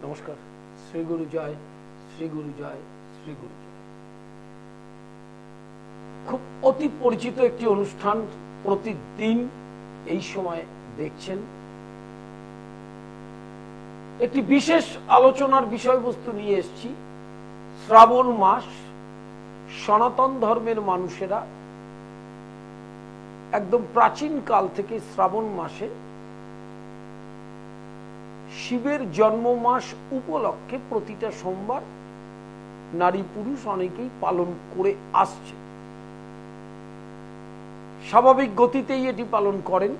নমস্কার। শ্রী গুরু জয়, শ্রী গুরু জয়, শ্রী গুরু জয়। খুব অতি পরিচিত একটি অনুষ্ঠান প্রতিদিন এই সময় দেখছেন। একটি বিশেষ আলোচনার বিষয়বস্তু নিয়ে এসেছি। শ্রাবণ মাস, সনাতন ধর্মের মানুষেরা একদম প্রাচীন কাল থেকে শ্রাবণ মাসে শিবের জন্ম মাস উপলক্ষে প্রতিটা সোমবার নারী পুরুষ অনেকেই পালন করে আসছে। স্বাভাবিক গতিতেই এটি পালন করেন।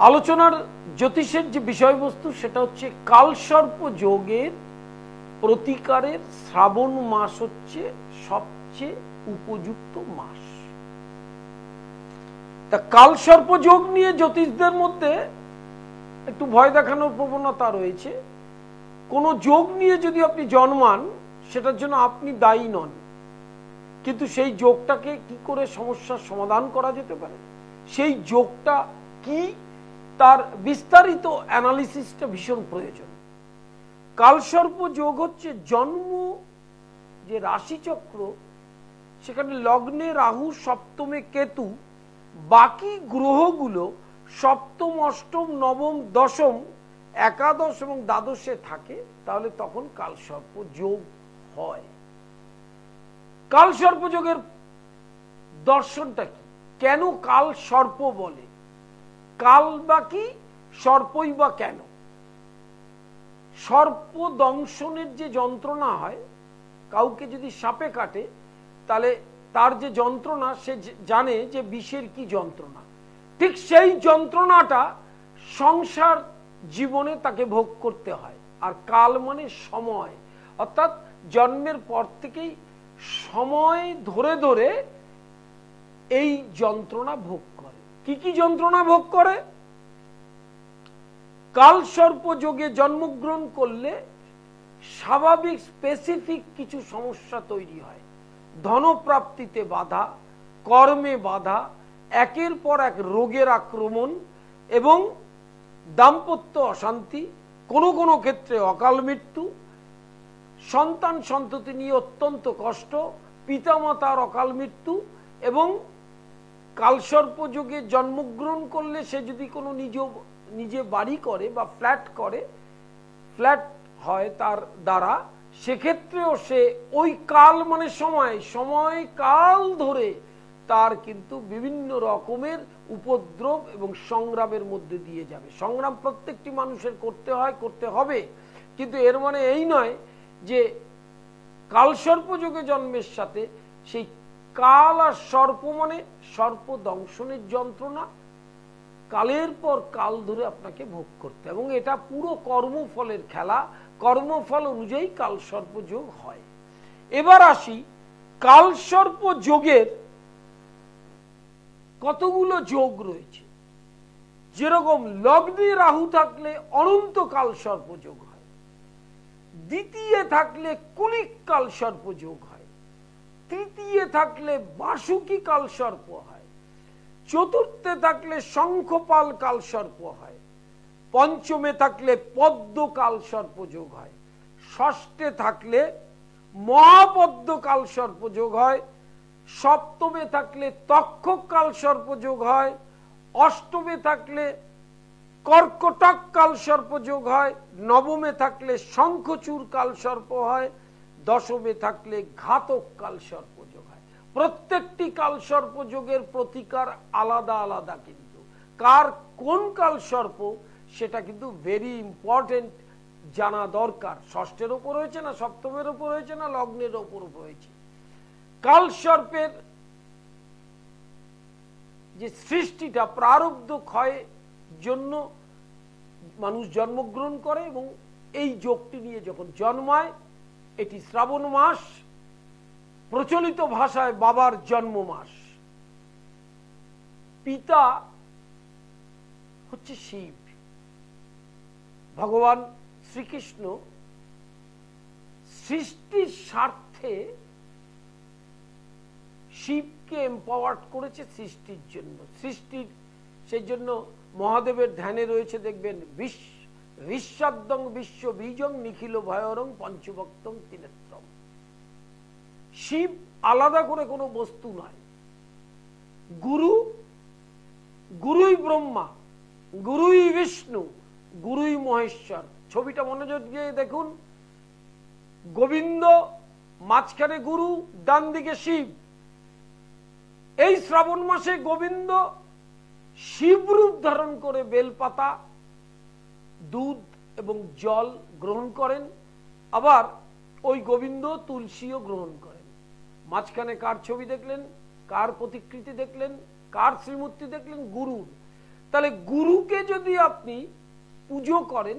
আলোচনার জ্যোতিষের যে বিষয়বস্তু সেটা হচ্ছে কালসর্প যোগের প্রতিকারের শ্রাবণ মাস হচ্ছে সবচেয়ে উপযুক্ত মাস। তা কালসর্প যোগ নিয়ে জ্যোতিষদের মধ্যে একটু ভয় দেখানোর প্রবণতা রয়েছে। কোন যোগ নিয়ে যদি আপনি জন্মান সেটার জন্য আপনি দায়ী নন, কিন্তু সেই যোগটাকে কি করে সমস্যার সমাধান করা যেতে পারে, সেই যোগটা কি, তার বিস্তারিত অ্যানালিসিসটা ভীষণ প্রয়োজন। কালসর্প যোগ হচ্ছে জন্ম যে রাশিচক্র, সেখানে লগ্নে রাহু, সপ্তমে কেতু, বাকি গ্রহগুলো সপ্তম, অষ্টম, নবম, দশম, একাদশ এবং দ্বাদশে থাকে, তাহলে তখন কালসর্প যোগ হয়। কালসর্প যোগের দর্শনটা কি, কেন কাল সর্প বলে, কাল বা কি, সর্পই বা কেন? সর্প দংশনের যে যন্ত্রণা হয়, কাউকে যদি সাপে কাটে তাহলে তার যে যন্ত্রণা, সে জানে যে বিষের কি যন্ত্রণা। ঠিক সেই যন্ত্রণাটা সংসার জীবনে তাকে ভোগ করতে হয়। আর কাল মানে সময়, অর্থাৎ জন্মের পর থেকেই সময় ধরে ধরে এই যন্ত্রণা ভোগ করে। কি কি যন্ত্রণা ভোগ করে? কালসর্প যোগে জন্মগ্রহণ করলে স্বাভাবিক স্পেসিফিক কিছু সমস্যা তৈরি হয়। ধনপ্রাপ্তিতে বাধা, কর্মে বাধা, একের পর এক রোগের আক্রমণ এবং দাম্পত্য অশান্তি, কোনো কোনো ক্ষেত্রে অকাল মৃত্যু, সন্তান সন্ততি নিয়ে অত্যন্ত কষ্ট, পিতামাতার অকাল মৃত্যু। এবং কালসর্প যোগে জন্মগ্রহণ করলে সে যদি কোনো নিজে বাড়ি করে বা ফ্ল্যাট হয় তার দ্বারা, সেক্ষেত্রেও সে ওই কাল মানে সময় কাল ধরে তার কিন্তু বিভিন্ন রকমের উপদ্রব এবং সংগ্রামের মধ্যে দিয়ে যাবে। সংগ্রাম প্রত্যেকটি মানুষের করতে হবে, কিন্তু এর মানে এই নয় যে কালসর্প যোগে জন্মের সাথে সেই কাল আর সর্প মানে সর্প দংশনের যন্ত্রণা কালের পর কাল ধরে আপনাকে ভোগ করতে, এবং এটা পুরো কর্মফলের খেলা। কর্মফল অনুযায়ী কালসর্প যোগ হয়। এবার আসি, কালসর্প যোগের কতগুলো যোগ রয়েছে। যেরকম লগ্নে রাহু থাকলে অনন্ত কালসর্প যোগ হয়, দ্বিতীয় থাকলে কুলিক কালসর্প যোগ হয়, তৃতীয় থাকলে বাসুকি কালসর্প হয়, চতুর্থে থাকলে শঙ্খপাল কালসর্প হয়, পঞ্চমে থাকলে পদ্ম কালসর্প যোগ হয়, ষষ্ঠে থাকলে মহাপদ্ম কালসর্প যোগ হয়, সপ্তমে থাকলে তক্ষক কালসর্প যোগ হয়, অষ্টমে থাকলে কর্কটক কালসর্প যোগ হয়, নবমে থাকলে শঙ্খচূড় কালসর্প হয়, দশমে থাকলে ঘাতক কালসর্প যোগ হয়। প্রত্যেকটি কালসর্প যোগের প্রতিকার আলাদা আলাদা, কিন্তু কার কোন কালসর্প সেটা কিন্তু ভেরি ইম্পর্টেন্ট, জানা দরকার। ষষ্ঠের ওপর হয়েছে না সপ্তমের ওপর হয়েছে না লগ্নের ওপর হয়েছে। কালসর্পের যে সৃষ্টিটা প্রারব্ধ ক্ষয়ের জন্য মানুষ জন্মগ্রহণ করে, এবং এই যোগটি নিয়ে যখন জন্মায়, এটি শ্রাবণ মাস, প্রচলিত ভাষায় বাবার জন্ম মাস। পিতা হচ্ছে শিব। ভগবান শ্রীকৃষ্ণ সৃষ্টির স্বার্থে শিবকে এম্পাওয়ার্ড করেছে সৃষ্টির জন্য। সেই জন্য মহাদেবের ধ্যানে রয়েছে, দেখবেন বিশ্বাদ্যং বিশ্ব বীজং নিখিল ভয়রং পঞ্চভক্তং ত্রিনেত্রম। শিব আলাদা করে কোনো বস্তু নয়। গুরু, গুরুই ব্রহ্মা, গুরুই বিষ্ণু, গুরুই মহেশ্বর। ছবিটা মনোযোগ দিয়ে দেখুন, গোবিন্দ মাঝখানে গুরু, ডান দিকে শিব। এই শ্রাবণ মাসে গোবিন্দ শিবরূপ ধারণ করে বেলপাতা, দুধ এবং জল গ্রহণ করেন, আবার ওই গোবিন্দ তুলসীও গ্রহণ করেন। মাঝখানে কার ছবি দেখলেন, কার প্রতিকৃতি দেখলেন, কার শ্রীমূর্তি দেখলেন? গুরুর। তাহলে গুরুকে যদি আপনি পুজো করেন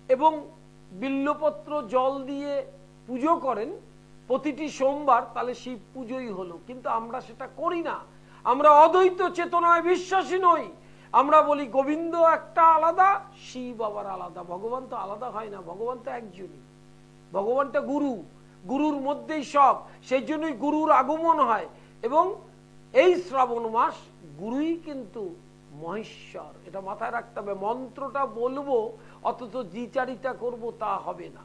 এবং বিল্লপত্র জল দিয়ে পুজো করেন প্রতিটি সোমবার, তাহলে শিব পুজোই হলো। কিন্তু আমরা সেটা করি না। আমরা অদ্বৈত চেতনায় বিশ্বাসী নই। আমরা বলি গোবিন্দ একটা আলাদা, শিব আবার আলাদা। ভগবান তো আলাদা হয় না, ভগবান তো একজনই। ভগবানটা গুরু, গুরুর মধ্যেই সব। সেই জন্যই গুরুর আগমন হয়। এবং এই শ্রাবণ মাস গুরুই কিন্তু মহেশ্বর, এটা মাথায় রাখতে হবে। মন্ত্রটা বলবো অথচ দ্বিচারিতা করব তা হবে না।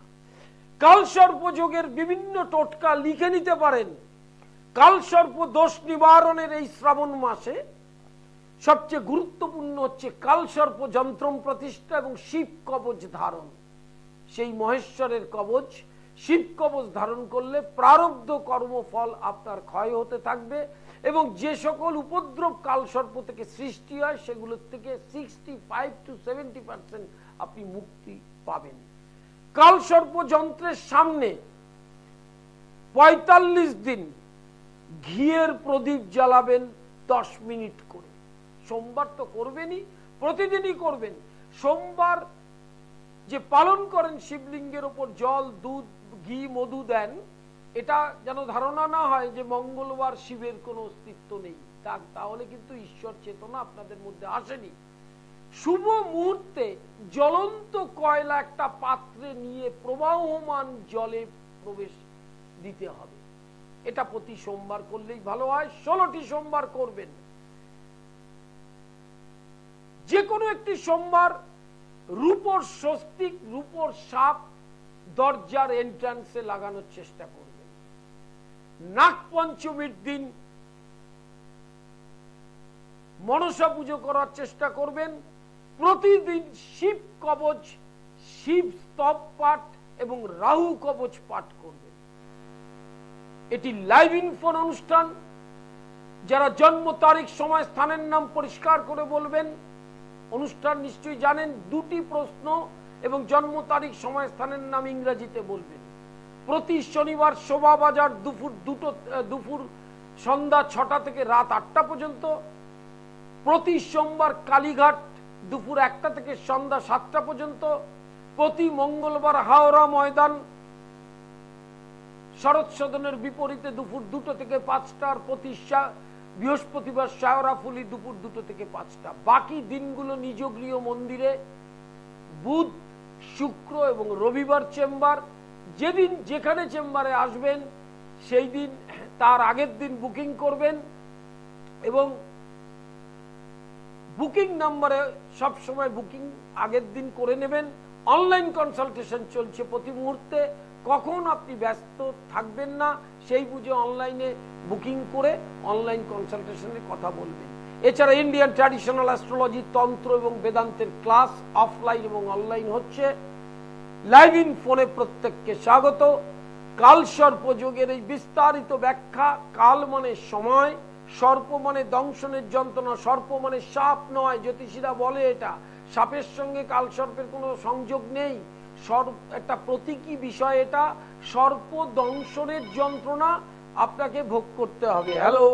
কালসর্প যোগের বিভিন্ন টোটকা লিখে নিতে পারেন। কালসর্প দোষ নিবারণের এই শ্রাবণ মাসে সবচেয়ে গুরুত্বপূর্ণ হচ্ছে কালসর্প যন্ত্রম প্রতিষ্ঠা এবং শিব কবচ ধারণ। সেই মহেশ্বরের কবচ, শিব কবচ ধারণ করলে প্রারব্ধ কর্মফল আপনার ক্ষয় হতে থাকবে এবং যে সকল উপদ্রব কালসর্প থেকে সৃষ্টি হয় সেগুলোর থেকে 65 to 70% আপনি মুক্তি পাবেন। কালসর্প যন্ত্রের সামনে 45 দিন ঘিয়ের প্রদীপ জ্বালাবেন 10 মিনিট করে। সোমবার তো করবেনই, প্রতিদিনই করবেন। সোমবার যে পালন করেন, শিবলিঙ্গের ওপর জল, দুধ, ঘি, মধু দেন, এটা যেন ধারণা না হয় যে মঙ্গলবার শিবের কোনো অস্তিত্ব নেই। তাহলে কিন্তু ঈশ্বর চেতনা আপনাদের মধ্যে আসেনি। শুভ মুহূর্তে জ্বলন্ত কয়লা একটা পাত্রে নিয়ে প্রবাহমান জলে প্রবেশ দিতে হবে। এটা প্রতি সোমবার করলেই ভালো হয়। 16টি সোমবার করবেন। যে কোনো একটি সোমবার রূপোর স্বস্তিক, রূপোর সাপ দরজার এন্ট্রান্সে লাগানোর চেষ্টা করবেন। নাগ পঞ্চমীর দিন মনসা পুজো করার চেষ্টা করবেন। প্রতিদিন শিব কবচ, শিব স্তব পাঠ এবং রাহু কবচ পাঠ করবেন। এটি লাইভ ইনফোন অনুষ্ঠান। যারা জন্ম তারিখ, সময়, স্থানের নাম পরিষ্কার করে বলবেন। অনুষ্ঠান নিশ্চয়ই জানেন, 2টি প্রশ্ন এবং জন্ম তারিখ, সময়, স্থানের নাম ইংরেজিতে বলবেন। প্রতি শনিবার শোভাবাজার দুপুর সন্ধ্যা 6টা থেকে রাত 8টা পর্যন্ত। প্রতি সোমবার কালীঘাট দুপুর 1টা থেকে সন্ধ্যা 7টা পর্যন্ত। প্রতি মঙ্গলবার হাওড়া ময়দান শরৎ সদনের বিপরীতে দুপুর 2টা থেকে 5টার। প্রতি বৃহস্পতিবার শায়রাফুলি দুপুর 2টা থেকে 5টা। বাকি দিনগুলো নিজ গৃহ মন্দিরে। বুধ, শুক্র এবং রবিবার চেম্বার। যেদিন যেখানে চেম্বারে আসবেন সেই দিন তার আগের দিন বুকিং করবেন এবং বুকিং নাম্বারে সবসময় বুকিং আগের দিন করে নেবেন। অনলাইন কনসালটেশন চলছে প্রতি মুহূর্তে। কখন আপনি ব্যস্ত থাকবেন না সেই বুঝে অনলাইনে বুকিং করে অনলাইন কনসালটেশনে কথা বলবেন। এছাড়া ইন্ডিয়ান ট্র্যাডিশনাল অ্যাস্ট্রোলজি, তন্ত্র এবং বেদান্তের ক্লাস অফলাইন এবং অনলাইন হচ্ছে। লাইভ ইন ফোনে প্রত্যেককে স্বাগত। কালসর্প যোগের এই বিস্তারিত ব্যাখ্যা। কাল মানে সময়, সর্প মানে দংশনের যন্ত্রণা। সর্প মানে সাপ নয়, জ্যোতিষীরা বলে এটা। সাপের সঙ্গে কালসর্পের কোনো সংযোগ নেই। একটা প্রতীকী বিষয় এটা। সর্প দংশনের যন্ত্রণা আপনাকে ভোগ করতে হবে। হ্যালো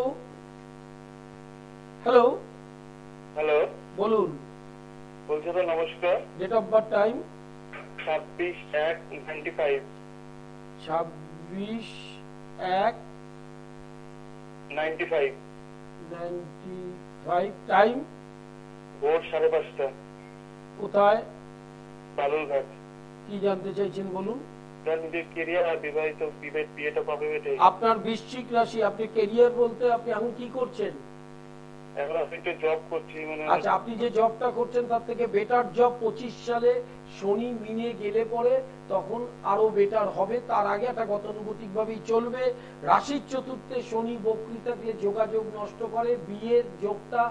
হ্যালো হ্যালো, বলুন। বলছি তো নমস্কার। Date of birth, time 26/1/95। 26/1/95। Time ভোর 5:30। কোথায়? বালুরঘাট। কি জানতে চাইছেন বলুন। নিজের কেরিয়ার আর বিয়েটা কবে? আপনার বৃশ্চিক রাশি। আপনি কেরিয়ার বলতে আপনি এখন কি করছেন? এখন আমি একটা জব করছি, মানে আচ্ছা, আপনি যে জবটা করছেন তার থেকে বেটার জব 25 সালে শনি মিনে গেলে পরে তখন আরো বেটার হবে। তার আগে একটা গতানুগতিক ভাবেই চলবে। রাশির চতুর্থে শনি বক্রী থাকলে যোগাযোগ নষ্ট করে। বিয়ের যোগটা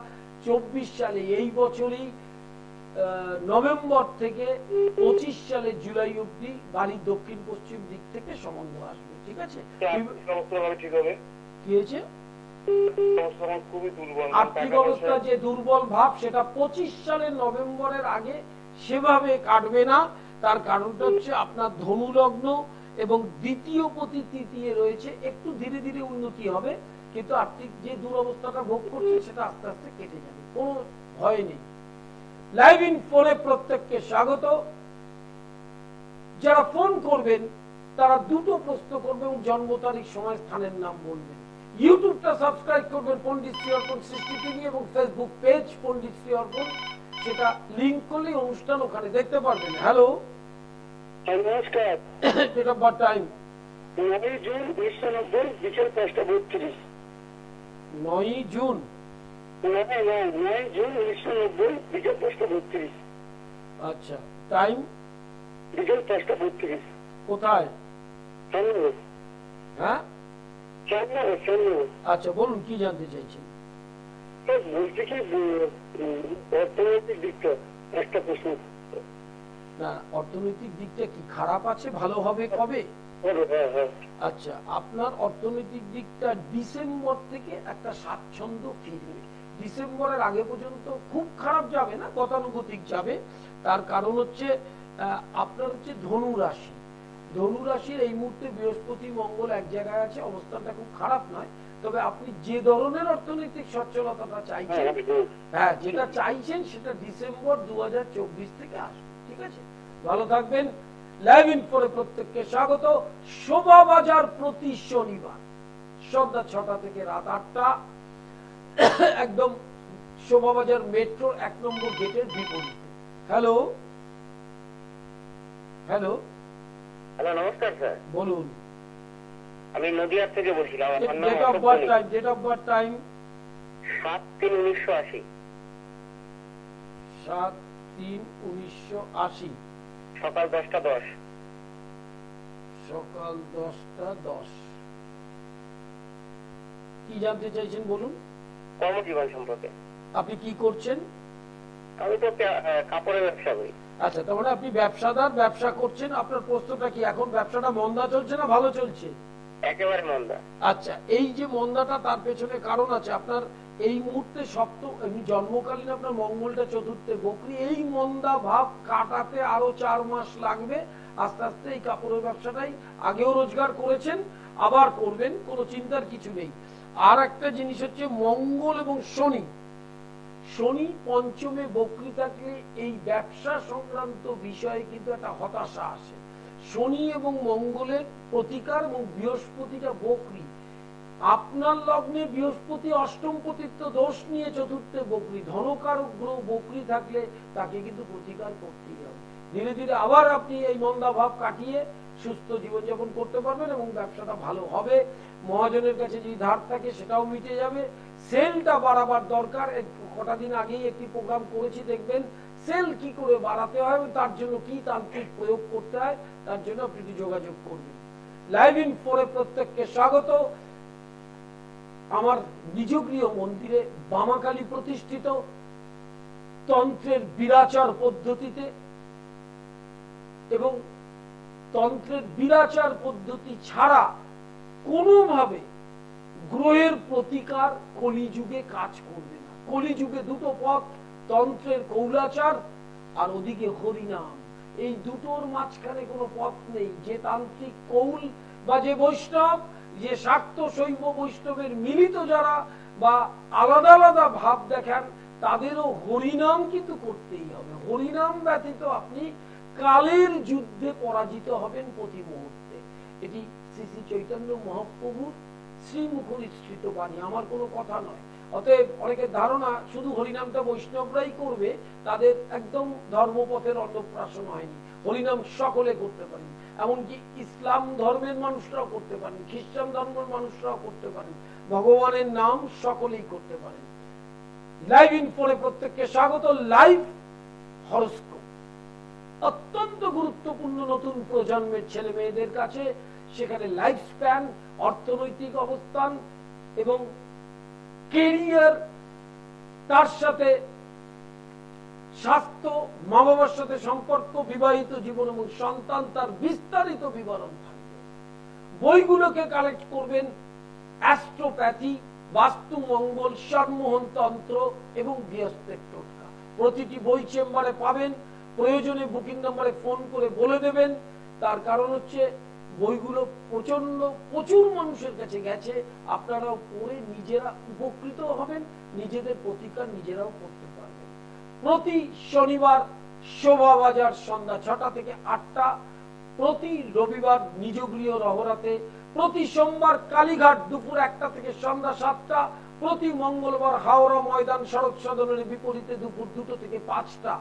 24 সালে এই বছরই নভেম্বর থেকে 25 সালে জুলাই অব্দি বাড়ির দক্ষিণ পশ্চিম দিক থেকে সম্বন্ধ আসবে। ঠিক আছে? ঠিক হবে। কি হয়েছে? আর্থিক অবস্থা যে দুর্বল ভাব সেটা 25 সালের নভেম্বরের আগে সেভাবে কাটবে না। তার কারণটা হচ্ছে আপনার ধনু লগ্ন এবং দ্বিতীয় প্রতি তৃতীয় রয়েছে, একটু ধীরে ধীরে উন্নতি হবে, কিন্তু আর্থিক যে দুরবস্থাটা ভোগ করছে সেটা আস্তে আস্তে কেটে যাবে, কোনো ভয় নেই। লাইভ ইন ফোনে প্রত্যেককে স্বাগত। যারা ফোন করবেন তারা দুটো প্রশ্ন করবেন এবং জন্ম তারিখ, সময়, স্থানের নাম বলবেন। ইউটিউবটা সাবস্ক্রাইব করবেন পণ্ডিত শ্রী অর্পণ সৃষ্টি টিভি, এবং ফেসবুক পেজ পণ্ডিত শ্রী অর্পণ, সেটা লিংক করলে অনুষ্ঠান ওখানে দেখতে পারবেন। হ্যালো, নমস্কার। Date of birth time 9 June 1990 বিকেল 5:32। 9 জুন 9 জুন 1990 বিকেল 5:32। আচ্ছা, টাইম বিকেল 5:32। কোথায়? চন্দ্রনগর। হ্যাঁ, চন্দ্রনগর। আচ্ছা, বলুন কি জানতে চাইছেন? বলছি কি, অর্থনৈতিক দিকটা একটা প্রশ্ন। না, অর্থনৈতিক দিকটা কি খারাপ আছে? ভালো হবে কবে? হ্যাঁ। আচ্ছা, আপনার অর্থনৈতিক দিকটা ডিসেম্বর থেকে একটা স্বাচ্ছন্দ্য ফিরবে। ডিসেম্বরের আগে পর্যন্ত খুব খারাপ যাবে না, গতানুগতিক যাবে। তার কারণ হচ্ছে আপনার হচ্ছে ধনু রাশি। ধনু রাশির এই মুহূর্তে বৃহস্পতি মঙ্গল এক জায়গায় আছে, অবস্থানটা খুব খারাপ নয়। তবে আপনি যে ধরনের অর্থনৈতিক সচ্ছলতাটা চাইছেন, হ্যাঁ যেটা চাইছেন, সেটা ডিসেম্বর 2024 থেকে আসবে। ঠিক আছে, ভালো থাকবেন। লাইভ ইন ফোরে প্রত্যেককে স্বাগত। শোভাবাজার প্রতি শনিবার সন্ধ্যা 6টা থেকে রাত 8টা, একদম শোভাবাজার মেট্রোর 1 নম্বর গেটের বিপরীতে। হ্যালো হ্যালো হ্যালো, নমস্কার স্যার। বলুন। আমি নদিয়া থেকে বলছিলাম। আমার নাম date of birth time. Date of birth time 7/3/1980। 7/3/1980। সকাল 10টা 10। সকাল 10টা 10। কি জানতে চাইছেন বলুন? কর্মজীবন সম্পর্কে। আপনি কি করছেন? আমি তো কাপড়ের ব্যবসা করি। আচ্ছা, তার মানে আপনি ব্যবসাদার, ব্যবসা করছেন। আপনার প্রশ্নটা কি, এখন ব্যবসাটা মন্দা চলছে না ভালো চলছে? একেবারে মন্দা। আচ্ছা, এই যে মন্দাটা, তার পেছনে কারণ আছে। আপনার এই মুহূর্তে সপ্তম জন্মকালীন আপনার মঙ্গলটা চতুর্থে বকরি, এই মন্দা ভাব কাটাতে আরো 4 মাস লাগবে। আস্তে আস্তে এই কাপড়ের ব্যবসাটাই আগেও রোজগার করেছেন, আবার করবেন, কোনো চিন্তার কিছু নেই। আর একটা জিনিস হচ্ছে মঙ্গল এবং শনি। শনি পঞ্চমে বকরি থাকলে এই ব্যবসা সংক্রান্ত বিষয়ে কিন্তু একটা হতাশা আসে। শনি এবং মঙ্গলের প্রতিকার, এবং বৃহস্পতিটা বকরি। আপনার লগ্নে বৃহস্পতি অষ্টম পতিত্ব দোষ নিয়ে চতুর্থে বকরি, ধনকারক গ্রহ বকরি থাকলে তাকে কিন্তু প্রতিকার করতেই হবে। ধীরে ধীরে আবার আপনি এই মন্দা ভাব কাটিয়ে সুস্থ জীবনযাপন করতে পারবেন এবং ব্যবসাটা ভালো হবে। মহাজনের কাছে যদি ধার থাকে সেটাও মিটে যাবে। সেলটা বাড়াবার দরকার। কটা দিন আগেই একটি প্রোগ্রাম করেছি, দেখবেন সেল কি করে বাড়াতে হয় এবং তার জন্য কি তান্ত্রিক প্রয়োগ করতে হয়, তার জন্য আপনি যোগাযোগ করবেন। লাইভ ইন ফোরে প্রত্যেককে স্বাগত। আমার নিজ গৃহ মন্দিরে বামাকালী প্রতিষ্ঠিত, তন্ত্রের বিরাচার পদ্ধতিতে, এবং তন্ত্রের বিরাচার পদ্ধতি ছাড়া কোনোভাবে গ্রহের প্রতিকার কলিযুগে কাজ করবে না। কলিযুগে দুটো পথ, তন্ত্রের কৌলাচার আর ওদিকে হরিনাম। এই দুটোর মাঝখানে কোনো পথ নেই। যে তান্ত্রিক কৌল বা যে বৈষ্ণব, যে শাক্ত শৈব বৈষ্ণবের মিলিত যারা বা আলাদা আলাদা ভাব দেখান, তাদেরও হরিনাম কিন্তু করতেই হবে। হরিনাম ব্যতীত আপনি কালের যুদ্ধে পরাজিত হবেন প্রতি মুহূর্তে। এটি শ্রী শ্রী চৈতন্য মহাপ্রভুর শ্রীমুখ নিঃসৃত বাণী, আমার কোনো কথা নয়। অতএব অনেকের ধারণা শুধু হরিনামটা বৈষ্ণবরাই করবে, তাদের একদম ধর্মপথের অন্নপ্রাশন হয়নি। হরিনাম সকলে করতে পারেন, এমনকি ইসলাম ধর্মের মানুষরাও করতে পারেন, খ্রিস্টান ধর্মের মানুষরাও করতে পারেন। ভগবানের নাম সকলেই করতে পারেন। লাইভ ইনফোরে প্রত্যেককে স্বাগত। লাইভ হরোস্কোপ অত্যন্ত গুরুত্বপূর্ণ নতুন প্রজন্মের ছেলে মেয়েদের কাছে। সেখানে লাইফ স্প্যান, অর্থনৈতিক অবস্থান এবং কেরিয়ার, তার সাথে স্বাস্থ্য, মা বাবার সাথে সম্পর্ক, বিবাহিত জীবন এবং সন্তান, তার বিস্তারিত বিবরণ থাকবে। বইগুলোকে কালেক্ট করবেন অ্যাস্ট্রোপ্যাথি, বাস্তু মঙ্গল, সম্মোহন তন্ত্র এবং বৃহস্পতি টোটকা। প্রতিটি বই চেম্বারে পাবেন। প্রয়োজনে বুকিং নম্বরে ফোন করে বলে দেবেন। তার কারণ হচ্ছে বইগুলো প্রচুর মানুষের কাছে গেছে। আপনারাও পড়ে নিজেরা উপকৃত হবেন, নিজেদের প্রতিকার নিজেরাও করতে পারবেন। প্রতি শনিবার শোভাবাজার সন্ধ্যা 6টা থেকে 8টা, প্রতি রবিবার নিজগৃহ রহরাতে, প্রতি সোমবার কালীঘাট দুপুর 1টা থেকে সন্ধ্যা 7টা, প্রতি মঙ্গলবার হাওড়া ময়দান সড়ক সদনের বিপরীতে দুপুর 2টো থেকে 5টা,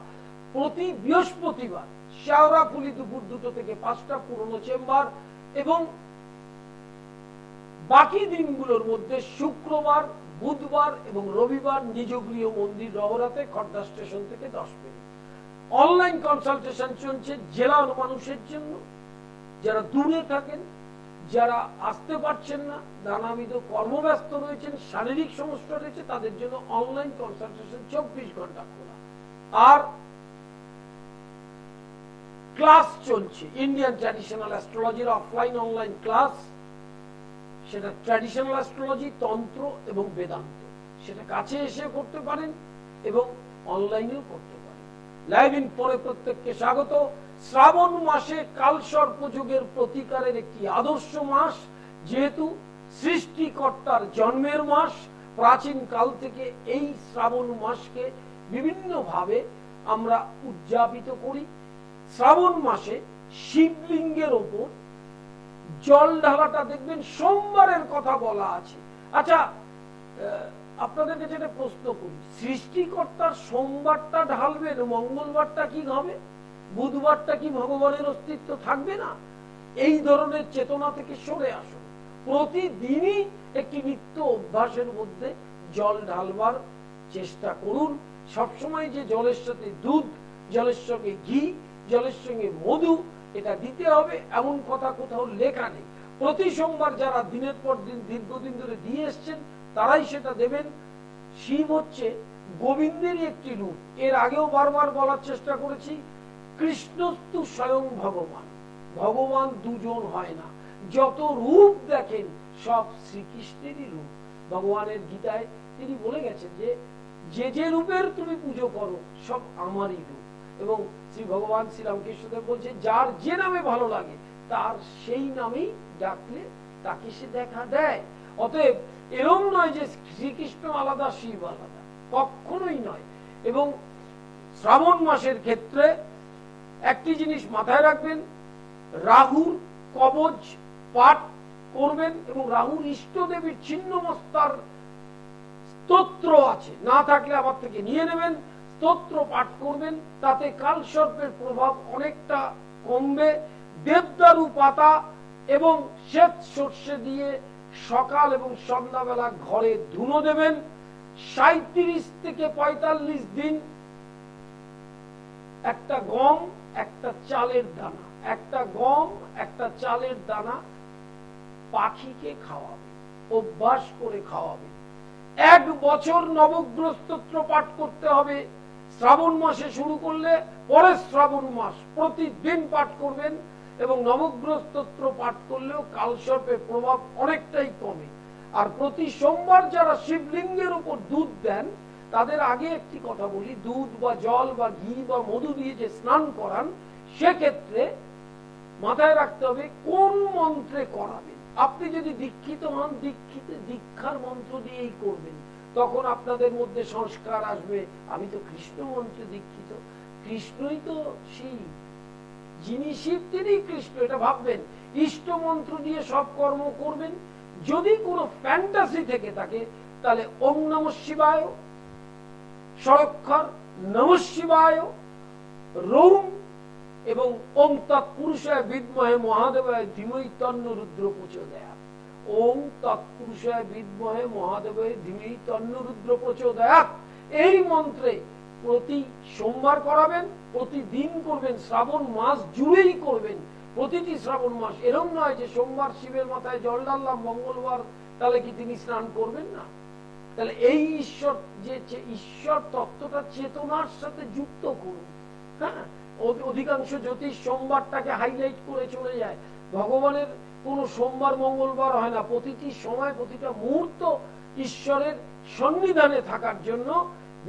প্রতি বৃহস্পতিবার শেওড়াফুলি দুপুর 2টো থেকে 5টা পুরনো চেম্বার, এবং বাকি দিনগুলোর মধ্যে শুক্রবার, বুধবার এবং রবিবার নিজগৃহ মন্দির রহরাতে খড়দা স্টেশন থেকে 10 মিনিট। অনলাইন কনসালটেশন চলছে জেলার মানুষের জন্য, যারা দূরে থাকেন, যারা আসতে পারছেন না, নানাবিধ কর্মব্যস্ত রয়েছেন, শারীরিক সমস্যা রয়েছে, তাদের জন্য অনলাইন কনসালটেশন 24 ঘন্টা খোলা। আর ক্লাস চলছে ইন্ডিয়ান ট্র্যাডিশনাল অ্যাস্ট্রোলজির অফলাইন অনলাইন ক্লাস। সেটা ট্র্যাডিশনাল অ্যাস্ট্রোলজি, তন্ত্র এবং বেদান্ত। সেটা কাছে এসে করতে পারেন এবং অনলাইনেও করতে পারেন। লাইভ ইন পরে প্রত্যেককে স্বাগত। শ্রাবণ মাসে কালসর্প যুগের প্রতিকারের একটি আদর্শ মাস। যেহেতু সৃষ্টিকর্তার জন্মের মাস, প্রাচীন কাল থেকে এই শ্রাবণ মাসকে বিভিন্ন ভাবে আমরা উদযাপিত করি। শ্রাবণ মাসে শিবলিঙ্গের ওপর জল ঢালাটা দেখবেন সোমবারের কথা বলা আছে। আচ্ছা, আপনাদেরকে যেটা প্রশ্ন করি, সৃষ্টিকর্তার সোমবারটা ঢালবেন, মঙ্গলবারটা কি হবে, বুধবারটা কি ভগবানের অস্তিত্ব থাকবে না? এই ধরনের চেতনা থেকে সরে আসুন। প্রতিদিনই একটি নিত্য অভ্যাসের মধ্যে জল ঢালবার চেষ্টা করুন। সবসময় যে জলের সাথে দুধ, জলের সঙ্গে ঘি, জলের সঙ্গে মধু এটা দিতে হবে এমন কথা কোথাও লেখা নেই। প্রতি সোমবার যারা দিনের পর দিন দীর্ঘদিন ধরে দিয়ে এসছেন তারাই সেটা দেবেন। শিব হচ্ছে গোবিন্দেরই একটি রূপ। এর আগেও বারবার বলার চেষ্টা করেছি, কৃষ্ণস্তু স্বয়ং ভগবান। ভগবান দুজন হয় না। যত রূপ দেখেন সব শ্রীকৃষ্ণেরই রূপ। ভগবানের গীতায় তিনি বলে গেছেন যে যে যে রূপের তুমি পুজো করো সব আমারই রূপ। এবং শ্রী ভগবান শ্রীরামকৃষ্ণদেব বলছে যার যে নামে ভালো লাগে তার সেই নামেই ডাকলে তাকে সে দেখা দেয়। অতএব এরম নয় যে শ্রীকৃষ্ণ আলাদা, শিব আলাদা, কখনোই নয়। এবং শ্রাবণ মাসের ক্ষেত্রে একটি জিনিস মাথায় রাখবেন, রাহুর কবচ পাঠ করবেন এবং রাহুর ইষ্ট দেবীর ছিন্নমস্তার স্তোত্র আছে, না থাকলে আমার থেকে নিয়ে নেবেন, স্তোত্র পাঠ করবেন। তাতে কালসর্পের প্রভাব অনেকটা কমবে। দেবদারু পাতা এবং শ্বেত সর্ষে দিয়ে সকাল এবং সন্ধ্যাবেলা ঘরে ধুনো দেবেন। 37 থেকে 45 দিন একটা গম, একটা চালের দানা, একটা গম, একটা চালের দানা পাখিকে খাওয়াবে, অভ্যাস করে খাওয়াবে। 1 বছর নবগ্রহ স্তোত্র পাঠ করতে হবে। শ্রাবণ মাসে শুরু করলে পরের শ্রাবণ মাস প্রতিদিন পাঠ করবেন এবং নবগ্রহ স্তোত্র পাঠ করলেও কালসর্পের প্রভাব অনেকটাই কমে। আর প্রতি সোমবার যারা শিবলিঙ্গের উপর দুধ দেন তাদের আগে একটি কথা বলি, দুধ বা জল বা ঘি বা মধু দিয়ে যে স্নান করান সেক্ষেত্রে মাথায় রাখতে হবে কোন মন্ত্রে করাবেন। আপনি যদি দীক্ষিত হন, দীক্ষার মন্ত্র দিয়েই করবেন, তখন আপনাদের মধ্যে সংস্কার আসবে। আমি তো কৃষ্ণ মন্ত্রে দীক্ষিত, কৃষ্ণই তো শিব, যিনি শিব তিনি কৃষ্ণ, এটা ভাববেন। ইষ্ট মন্ত্র দিয়ে সব কর্ম করবেন। যদি কোনো ফ্যান্টাসি থেকে থাকে তাহলে ওম নমঃ শিবায়, স্বরক্ষর নমঃ শিবায়, রৌম এবং ওম তৎপুরুষায় বিদ্মহে মহাদেবায় ধীমহি তন্নো রুদ্র প্রচোদয়াৎ। ওম তৎপুরুষায় বিদ্মহে মহাদেবায় ধীমহি তন্নো রুদ্র প্রচোদয়াৎ। এই মন্ত্রে প্রতি সোমবার করাবেন, প্রতিদিন করবেন, শ্রাবণ মাস জুড়েই করবেন, প্রতিটি শ্রাবণ মাস। এরকম নয় যে সোমবার শিবের মাথায় জল ঢাললাম, মঙ্গলবার তাহলে কি তিনি স্নান করবেন না? তাহলে এই ঈশ্বর যে ঈশ্বর তত্ত্বটা চেতনার সাথে যুক্ত করুন। হ্যাঁ, অধিকাংশ জ্যোতিষ সোমবারটাকে হাইলাইট করে চলে যায়। ভগবানের কোনো সোমবার মঙ্গলবার হয় না, প্রতিটি সময় প্রতিটা মুহূর্ত ঈশ্বরের সন্নিধানে থাকার জন্য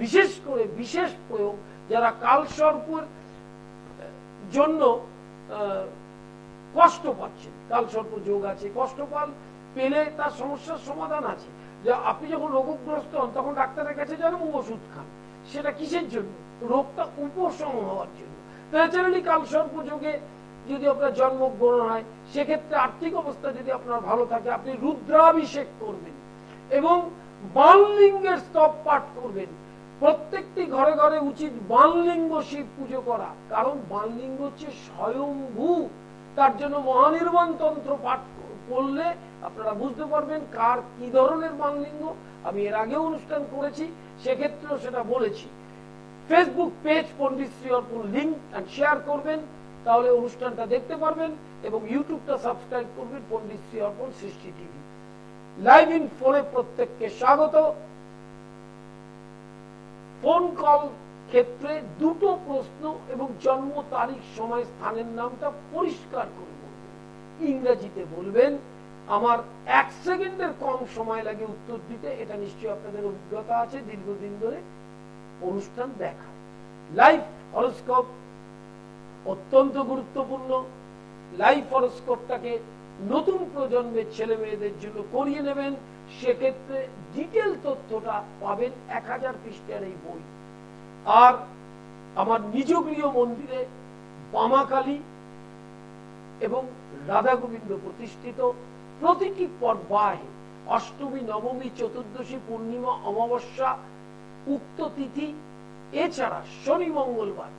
বিশেষ করে বিশেষ প্রয়োগ। যারা কালসর্পের জন্য কষ্ট পাচ্ছেন, কালসর্প যোগ আছে, কষ্ট পেলে তার সমস্যার সমাধান আছে। যে আপনি যখন রোগগ্রস্ত হন তখন ডাক্তারের কাছে যান, ওষুধ খান, সেটা কিসের জন্য? রোগটা উপশম হওয়ার জন্য। ন্যাচারালি কালসর্প যোগে যদি আপনার জন্মগ্রহণ হয়, সেক্ষেত্রে আর্থিক অবস্থা যদি আপনার ভালো থাকে, আপনি রুদ্রাভিষেক করবেন এবং বাণলিঙ্গের স্তব পাঠ করবেন। প্রত্যেকটি ঘরে ঘরে উচিত বাণলিঙ্গ শিব পুজো করা, কারণ বাণলিঙ্গ হচ্ছে স্বয়ংভূ। তার জন্য মহানির্বাণ তন্ত্র পাঠ করলে আপনারা বুঝতে পারবেন কার কি ধরনের বাণলিঙ্গ। আমি এর আগেও অনুষ্ঠান করেছি, সেক্ষেত্রেও সেটা বলেছি। ফেসবুক পেজ পণ্ডিত শ্রী অর্পণ লিঙ্ক এন্ড শেয়ার করবেন, তাহলে অনুষ্ঠানটা দেখতে পারবেন, এবং ইউটিউবটা সাবস্ক্রাইব করবেন পণ্ডিত শ্রী অর্পণ সৃষ্টি টিভি। লাইভ ইন ফোনে প্রত্যেককে স্বাগত। ফোন কল ক্ষেত্রে দুটো প্রশ্ন এবং জন্ম তারিখ, সময়, স্থানের নামটা পরিষ্কার করে বলবেন। ইংরেজিতে বলবেন, আমার 1 সেকেন্ডের কম সময় লাগে উত্তর দিতে। এটা নিশ্চয়ই আপনাদের অভিজ্ঞতা আছে, দীর্ঘদিন ধরে অনুষ্ঠান দেখা। লাইভ হরোস্কোপ অত্যন্ত গুরুত্বপূর্ণ। লাইভ হরোস্কোপটাকে নতুন প্রজন্মের ছেলে মেয়েদের জন্য করিয়ে নেবেন, সেক্ষেত্রে ডিটেল তথ্যটা পাবেন 1000 পৃষ্ঠার এই বই। আর আমার নিজ গৃহ মন্দিরে বামাকালী এবং রাধা গোবিন্দ প্রতিষ্ঠিত, প্রতিটি পর্বাহে অষ্টমী, নবমী, চতুর্দশী, পূর্ণিমা, অমাবস্যা, উক্ত তিথি, এছাড়া শনি মঙ্গলবার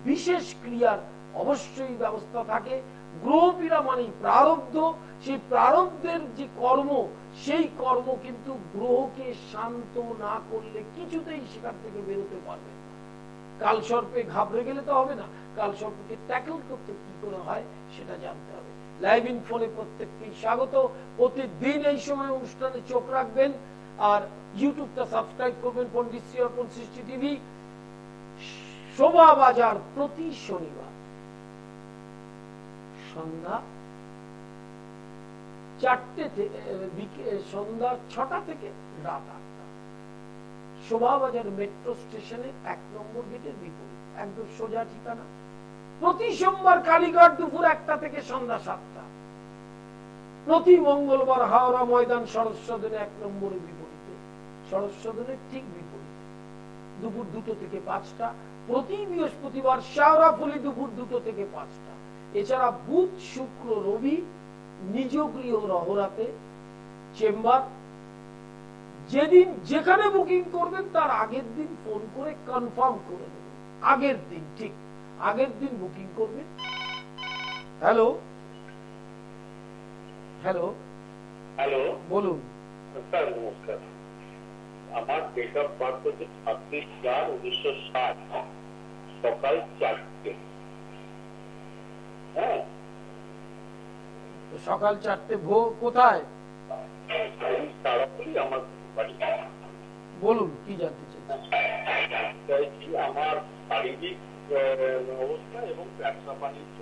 বিশেষ ক্রিয়ার অবশ্যই ব্যবস্থা থাকে। গ্রহপীড়া মানে প্রারব্ধ, সেই প্রারব্ধের যে কর্ম, সেই কর্ম কিন্তু গ্রহকে শান্ত না করলে কিছুতেই সেখান থেকে বেরোতে পারবে না। কালসর্পে ঘাবড়ে গেলে তো হবে না, কালসর্পকে ট্যাকল করতে কি করে হয় সেটা জানতে হবে। লাইভ ইন ফোনে প্রত্যেককেই স্বাগত। প্রতিদিন এই সময় অনুষ্ঠানে চোখ রাখবেন, আর ইউটিউবটা সাবস্ক্রাইব করবেন পণ্ডিত শ্রী অর্পণ সৃষ্টি টিভি। শোভা বাজার প্রতি শনিবার সন্ধ্যা 4টে থেকে সন্ধ্যা 6টা থেকে রাত 8টা। শোভাবাজার মেট্রো স্টেশনে 1 নম্বর গেটের বিপরীত, একদম সোজা ঠিকানা। প্রতি সোমবার কালীঘাট দুপুর 1টা থেকে সন্ধ্যা 7টা। প্রতি মঙ্গলবার হাওড়া ময়দান শরৎ সদনে 1 নম্বরের বিপরীতে, শরৎ সদনের ঠিক বিপরীতে, দুপুর 2টো থেকে 5টা। প্রতি বৃহস্পতিবার শেওড়াফুলি দুপুর 2টো থেকে 5টা। এছাড়া বুধ, শুক্র, রবি নিজ গৃহ রহরাতে চেম্বার। যেদিন যেখানে বুকিং করবেন তার আগের দিন ফোন করে কনফার্ম করে নেবেন, আগের দিন, ঠিক আগের দিন বুকিং করবেন। হ্যালো হ্যালো হ্যালো, বলুন। স্যার নমস্কার। আমার ডেট অফ বার্থ হচ্ছে 26/4/1960, সকাল 4টে। হ্যাঁ, সকাল 4টে। কোথায়? তাড়াতাড়ি আমার বাড়ি। বলুন কি জানতে চাইছি আমার শারীরিক অবস্থা এবং ব্যবসা বাণিজ্য।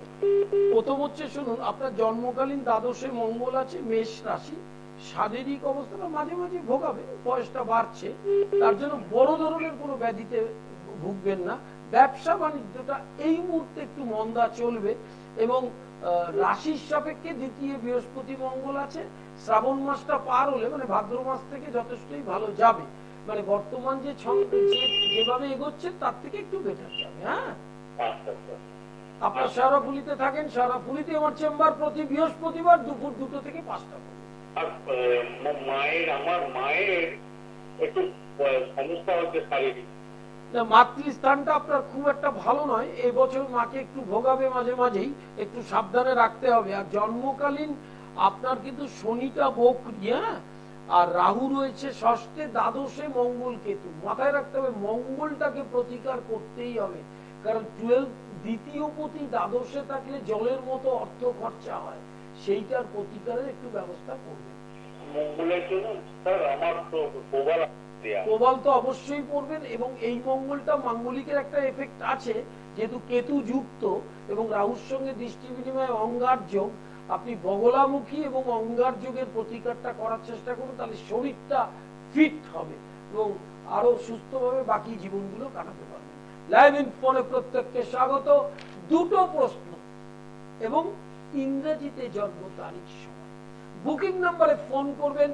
প্রথম হচ্ছে শুনুন, আপনার জন্মকালীন দ্বাদশে মঙ্গল আছে মেষ রাশি। শারীরিক অবস্থাটা মাঝে মাঝে ভোগাবে, বয়সটা বাড়ছে, তার জন্য বড় ধরনের কোনো ব্যাধিতে ভুগবেন না। ব্যবসা বাণিজ্যটা এই মুহূর্তে একটু মন্দা চলবে, এবং রাশির সাপেক্ষে দ্বিতীয় বৃহস্পতি মঙ্গল আছে। শ্রাবণ মাসটা পার হলে মানে ভাদ্র মাস থেকে যথেষ্টই ভালো যাবে, মানে বর্তমান যে যেভাবে এগোচ্ছে তার থেকে একটু বেটার যাবে। হ্যাঁ, আপনার শেওড়াফুলিতে থাকেন, শেওড়াফুলিতে আমার চেম্বার প্রতি বৃহস্পতিবার দুপুর 2টো থেকে 5টা। আমার মায়ের একটু সমস্যা হচ্ছে শারীরিক। মাতৃস্থানটা আপনার খুব একটা ভালো নয়, এই বছর মাকে একটু ভোগাবে, মাঝে মাঝেই একটু সাবধানে রাখতে হবে। আর জন্মকালীন আপনার কিন্তু শনিটা বক্রী, হ্যাঁ, আর রাহু রয়েছে ষষ্ঠে, দ্বাদশে মঙ্গল কেতু। মাথায় রাখতে হবে মঙ্গলটাকে প্রতিকার করতেই হবে, কারণ 12 দ্বিতীয় পতি দ্বাদশে থাকলে জলের মতো অর্থ খরচা হয়, সেইটার প্রতিকারের একটু ব্যবস্থা করবেন। মঙ্গলের জন্য স্যার আমার তো প্রবল তো অবশ্যই পড়বেন, এবং এই মঙ্গলটা মাঙ্গলিকের একটা এফেক্ট আছে, যেহেতু কেতু যুক্ত এবং রাহুর সঙ্গে দৃষ্টি বিনিময়ে অঙ্গার যোগ, আপনি বগলামুখী এবং অঙ্গার যোগের প্রতিকারটা করার চেষ্টা করুন, তাহলে শরীরটা ফিট হবে এবং আরো সুস্থভাবে বাকি জীবনগুলো কাটাতে পারবেন। লাইভ ইন ফোনে প্রত্যেককে স্বাগত। দুটো প্রশ্ন এবং ইংরেজিতে জন্ম তারিখ সময়। বুকিং নাম্বারে ফোন করবেন,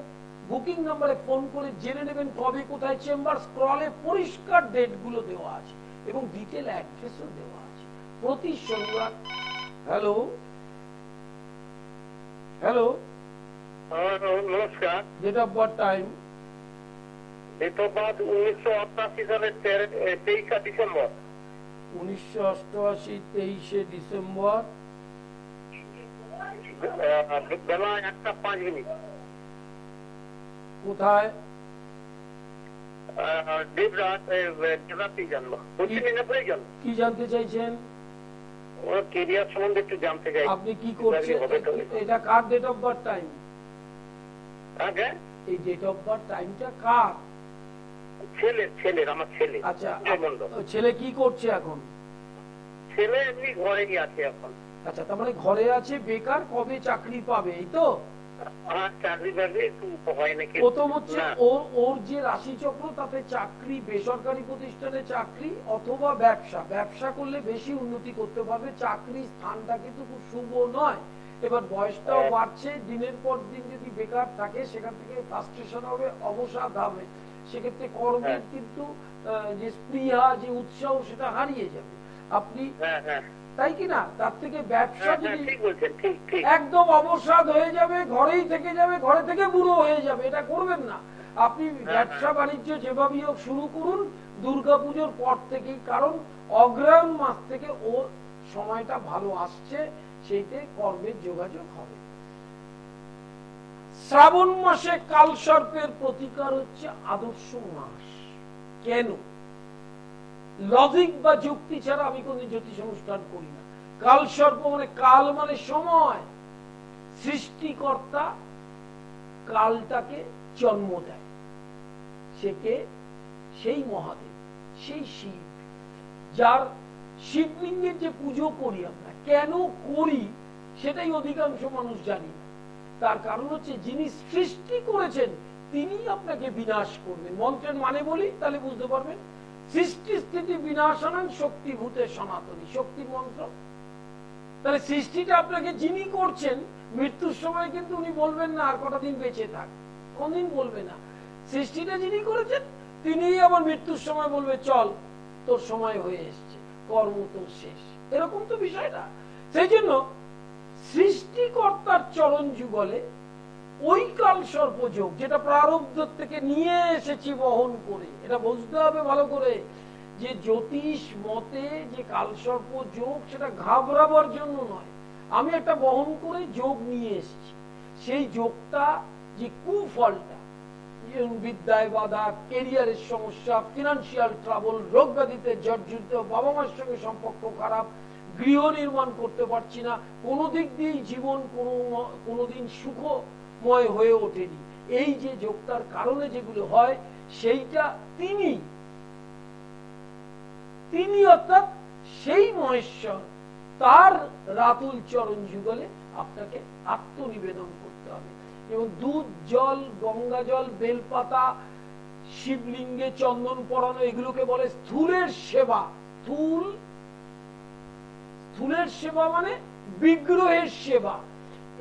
বুকিং নাম্বারে ফোন করে জেনে নেবেন কবে কোথায় চেম্বার। স্ক্রলে পরিষ্কার ডেট গুলো দেওয়া আছে এবং ডিটেল অ্যাড্রেসও দেওয়া আছে। প্রতি শনিবার। হ্যালো হ্যালো, নমস্কার। Date of birth, time. Date of birth 1988 সালের 23 ডিসেম্বর। 1988 23 ডিসেম্বর। বেলা 1:05। কোথায়? কি জানতে চাইছেন? কেরিয়ার সম্বন্ধে একটু জানতে চাই। আপনি কি করছেন? এটা কার ডেট অফ বার্থ, টাইম? এই ডেট অফ বার্থ টাইমটা কার? ছেলের, আমার ছেলে। আচ্ছা, ছেলে কি করছে এখন? ছেলে এমনি ঘরেই আছে এখন। আচ্ছা, তার মানে ঘরে আছে, বেকার, কবে চাকরি পাবে, এই তো? চাকরি পাবে একটু হয় নাকি। প্রথম হচ্ছে ওর যে রাশি চক্র, তাতে চাকরি, বেসরকারি প্রতিষ্ঠানে চাকরি অথবা ব্যবসা। ব্যবসা করলে বেশি উন্নতি করতে পারবে। চাকরি স্থানটা কিন্তু খুব শুভ নয়। এবার বয়সটাও বাড়ছে, দিনের পর দিন যদি বেকার থাকে সেখান থেকে ফ্রাস্ট্রেশন হবে, অবসাদ হবে, সেক্ষেত্রে কর্মের কিন্তু যে স্পৃহা, যে উৎসাহ, সেটা হারিয়ে যাবে। আপনি তাই কি না? তার থেকে ব্যবসা যদি একদম অবসাদ হয়ে যাবে, ঘরেই থেকে যাবে, ঘরে থেকে বুড়ো হয়ে যাবে, এটা করবেন না। আপনি ব্যবসা বাণিজ্য যেভাবেই হোক শুরু করুন দুর্গাপুজোর পর থেকেই, কারণ অগ্রহায়ণ মাস থেকে ওর সময়টা ভালো আসছে, সেইতে কর্মের যোগাযোগ হবে। শ্রাবণ মাসে কালসর্পের প্রতিকার হচ্ছে আদর্শ মাস। কেন? লজিক বা যুক্তি ছাড়া আমি কোন জ্যোতিষ অনুষ্ঠান করি না। কালসর্প মানে, কাল মানে সময়। সৃষ্টিকর্তা কালটাকে জন্ম দেয়। সে কে? সেই মহাদেব, সেই শিব, যার শিবলিঙ্গের যে পুজো করি আমরা, কেন করি সেটাই অধিকাংশ মানুষ জানি না। তার কারণ হচ্ছে যিনি সৃষ্টি করেছেন তিনি আপনাকে বিনাশ করবেন। মন্ত্রের মানে বলি, তাহলে বুঝতে পারবেন। সৃষ্টি স্থিতি বিনাশানাং শক্তিভূতে সনাতনী, শক্তির মন্ত্র। তাহলে সৃষ্টিটা আপনাকে যিনি করছেন, মৃত্যুর সময় কিন্তু উনি বলবেন না আর কটা দিন বেঁচে থাক, কোনদিন বলবে না। সৃষ্টিটা যিনি করেছেন তিনি আবার মৃত্যুর সময় বলবে চল তোর সময় হয়ে এসছে, কর্ম তোর শেষ, এরকম তো বিষয়টা। সেই জন্য সৃষ্টিকর্তার চরণ যুগলে ওই কাল সর্পযোগ, যেটা প্রারব্ধ থেকে নিয়ে এসেছি বহন করে, এটা বুঝতে হবে ভালো করে, যে জ্যোতিষ মতে যে কালসর্প যোগ, সেটা ঘাবড়াবার জন্য নয়। আমি একটা বহন করে যোগ নিয়ে এসেছি, সেই যোগটা যে কুফলটা, বিদ্যায় বাধা, কেরিয়ারের সমস্যা, ফিনান্সিয়াল ট্রাবল, রোগ ব্যাধিতে জর্জরিত, বাবা মার সঙ্গে সম্পর্ক খারাপ, গৃহ নির্মাণ করতে পারছি না, কোনো দিক দিয়েই জীবন কোনোদিন সুখময় হয়ে ওঠেনি, এই যে যোগটার কারণে যেগুলো হয়, সেইটা তিনি অর্থাৎ সেই মহেশ্বর, তার রাতুল চরণ যুগলে আপনাকে আত্মনিবেদন করতে হবে। এবং দুধ, জল, গঙ্গা জল, বেলপাতা, শিবলিঙ্গে চন্দন পরানো, এগুলোকে বলে স্থূলের সেবা। স্থূলের সেবা মানে বিগ্রহের সেবা।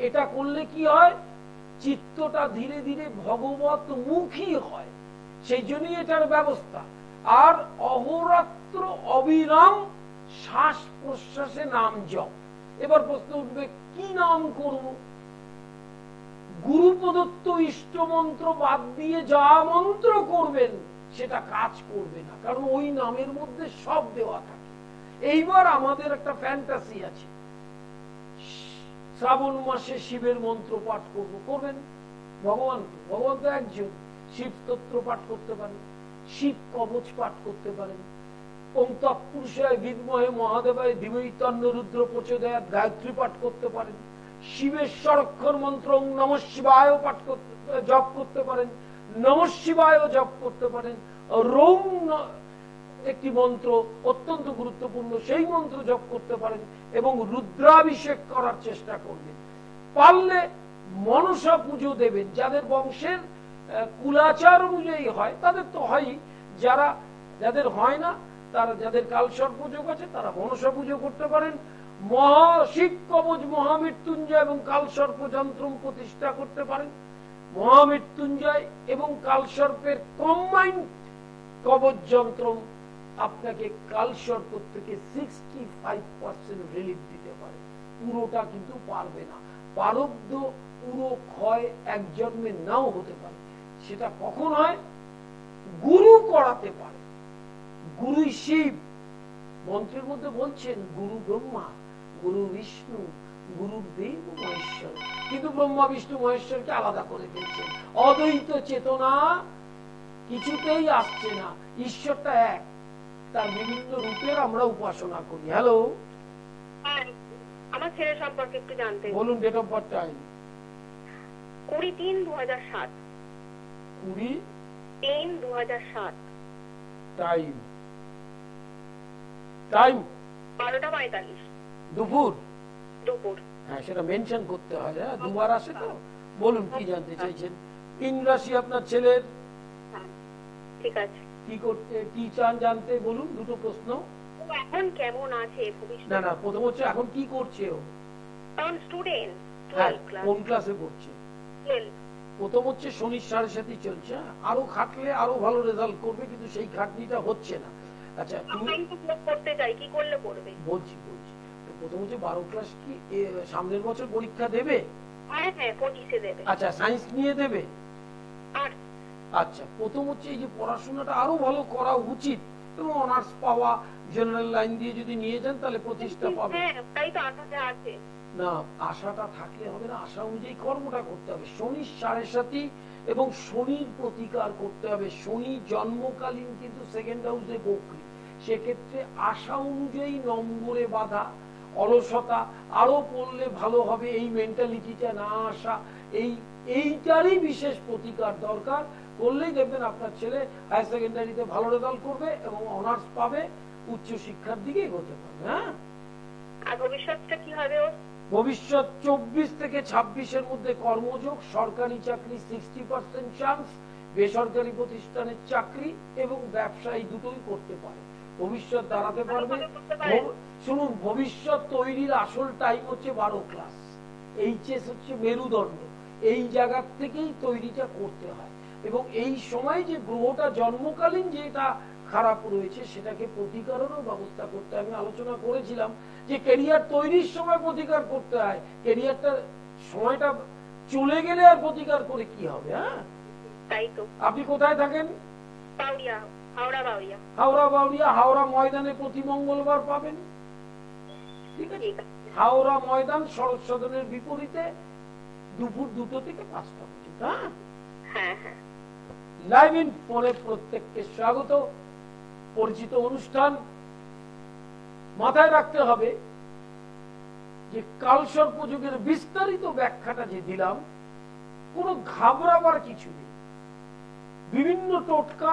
এটা করলে কি হয়? চিত্তটা ধীরে ধীরে ভগবত মুখী হয়, সেই জন্যই এটার ব্যবস্থা। আর অহোরাত্র অবিরাম শ্বাস প্রশ্বাসে নাম জপ। এবার প্রশ্ন উঠবে, কি নাম করব? গুরু প্রদত্ত ইষ্ট মন্ত্র বাদ দিয়ে যা মন্ত্র করবেন সেটা কাজ করবে না, কারণ ওই নামের মধ্যে সব দেওয়া থাকে। এইবার আমাদের একটা ফ্যান্টাসি আছে, শ্রাবণ মাসে শিবের মন্ত্র পাঠ করবেন, ভগবান ভগবান তো একজন। শিব স্তোত্র পাঠ করতে পারেন, শিব কবচ পাঠ করতে পারেন, ওম তৎপুরুষায় বিদ্মহে মহাদেবায় ধীমহি তন্নো রুদ্র প্রচোদয়াৎ গায়ত্রী পাঠ করতে পারেন, শিবেশ্বর অক্ষর মন্ত্র ওম নমঃ শিবায় পাঠ করতে জপ করতে পারেন, নমঃ শিবায় জপ করতে পারেন, রোম একটি মন্ত্র অত্যন্ত গুরুত্বপূর্ণ, সেই মন্ত্র জপ করতে পারেন এবং রুদ্রাভিষেক করার চেষ্টা করবেন। পারলে মনসা পুজো দেবেন, যাদের বংশের কুলাচার অনুযায়ী হয় তাদের তো হয়ই, যাদের হয় না, তারা যাদের কালসর্প যোগ আছে তারা মনসা পুজো করতে পারেন। শিব কবচ মহামৃত্যুঞ্জয় এবং কালসর্প যন্ত্র প্রতিষ্ঠা করতে পারেন। মহামৃত্যুঞ্জয় এবং কালসর্পের কম্বাইন্ড কবচ যন্ত্র আপনাকে কালসর্প থেকে 65% রিলিফ দিতে পারে, পুরোটা কিন্তু পারবে না। প্রারব্ধ পুরো ক্ষয় এক জন্মে নাও হতে পারে। সেটা কখন হয়? গুরু করাতে পারে। গুরু শিব মন্ত্রের মধ্যে বলছেন গুরু ব্রহ্মা, গুরু বিষ্ণু, গুরুদেব মহেশ্বর, কিন্তু ব্রহ্মা বিষ্ণু মহেশ্বরকে আলাদা করে ফেলছেন। অদ্বৈত চেতনা কিছুতেই আসছে না, ঈশ্বরটা এক, তার বিভিন্ন রূপের আমরা উপাসনা করি। হ্যালো, আমার ছেলে সম্পর্কে একটু জানতে। বলুন, date of birth time. 20-3-2007। 20-3-2007। Time time 12:45 দুপুর। হ্যাঁ, সেটা মেনশন করতে হয়, দুবার আসে তো। বলুন, কি জানতে চাইছেন? তিন রাশি আপনার ছেলের। ঠিক আছে, কি করতে, কি চান জানতে? বলুন, দুটো প্রশ্ন। এখন কেমন আছে? না, প্রথম হচ্ছে এখন কি করছে ও? এখন স্টুডেন্ট, কোন ক্লাসে পড়ছে? প্রথম হচ্ছে শনির 7.5 চলছে, আরো খাটলে আরো ভালো রেজাল্ট করবে, কিন্তু সেই খাটনিটা হচ্ছে না। আচ্ছা, তুমি করতে চাই, কি করলে পড়বে? বলছি প্রথম হচ্ছে 12 ক্লাস কি সামনের বছর পরীক্ষা দেবে? হ্যাঁ, 25-এ দেবে। আচ্ছা, সায়েন্স নিয়ে দেবে? আর আচ্ছা, প্রথম হচ্ছে এই যে পড়াশোনাটা আরো ভালো করা উচিত, এবং অনার্স পাওয়া, জেনারেল লাইন দিয়ে যদি নিয়ে যান তাহলে প্রতিষ্ঠা পাবে। হ্যাঁ, তাই তো আশাটা আছে। না, আশাটা থাকলে হবে না, আশা অনুযায়ী কর্মটা করতে হবে। শনির 7.5 এবং শনির প্রতিকার করতে হবে। শনি জন্মকালীন কিন্তু সেকেন্ড হাউসে বকরি, সেক্ষেত্রে আশা অনুযায়ী নম্বরে বাধা, অলসতা, আরো পড়লে ভালো হবে এই মেন্টালিটিটা না আসা, এইটারই বিশেষ প্রতিকার দরকার। করলেই দেখবেন আপনার ছেলে হায়ার সেকেন্ডারিতে ভালো রেজাল্ট করবে এবং অনার্স পাবে, উচ্চ শিক্ষার দিকে এগোতে পারবে। হ্যাঁ, আর ভবিষ্যৎটা কি হবে ওর? ভবিষ্যৎ 24 থেকে 26-এর মধ্যে কর্মযোগ, সরকারি চাকরি 60% চান্স, বেসরকারি প্রতিষ্ঠানের চাকরি এবং ব্যবসায়ী দুটোই করতে পারে, ভবিষ্যৎ দাঁড়াতে পারবে। শুনুন, ভবিষ্যৎ তৈরির আসল টাইম হচ্ছে 12 ক্লাস, এইচএস হচ্ছে মেরুদণ্ড, এই জায়গা থেকেই তৈরিটা করতে হয়। এবং এই সময় যে গ্রহটা জন্মকালীন যেটা খারাপ রয়েছে সেটাকে প্রতিকারেরও ব্যবস্থা করতে আমি আলোচনা করেছিলাম যে ক্যারিয়ার তৈরির সময় প্রতিকার করতে হয়, ক্যারিয়ারটা সময়টা চলে গেলে আর প্রতিকার করে কি হবে? হ্যাঁ, তাই তো। আপনি কোথায় থাকেন? হাওড়া বাউরিয়া। হাওড়া ময়দানে প্রতি মঙ্গলবার পাবেন, ঠিক আছে? হাওড়া ময়দান, শরৎ সদনের বিপরীতে, দুপুর 2টো থেকে 5টা পর্যন্ত। হ্যাঁ, লাইভ ইন ফোনে প্রত্যেককে স্বাগত। পরিচিত অনুষ্ঠান। মাথায় রাখতে হবে যে কালসর্প যুগের বিস্তারিত ব্যাখ্যাটা যে দিলাম, কোনো ঘাবড়াবার কিছু নেই। বিভিন্ন টোটকা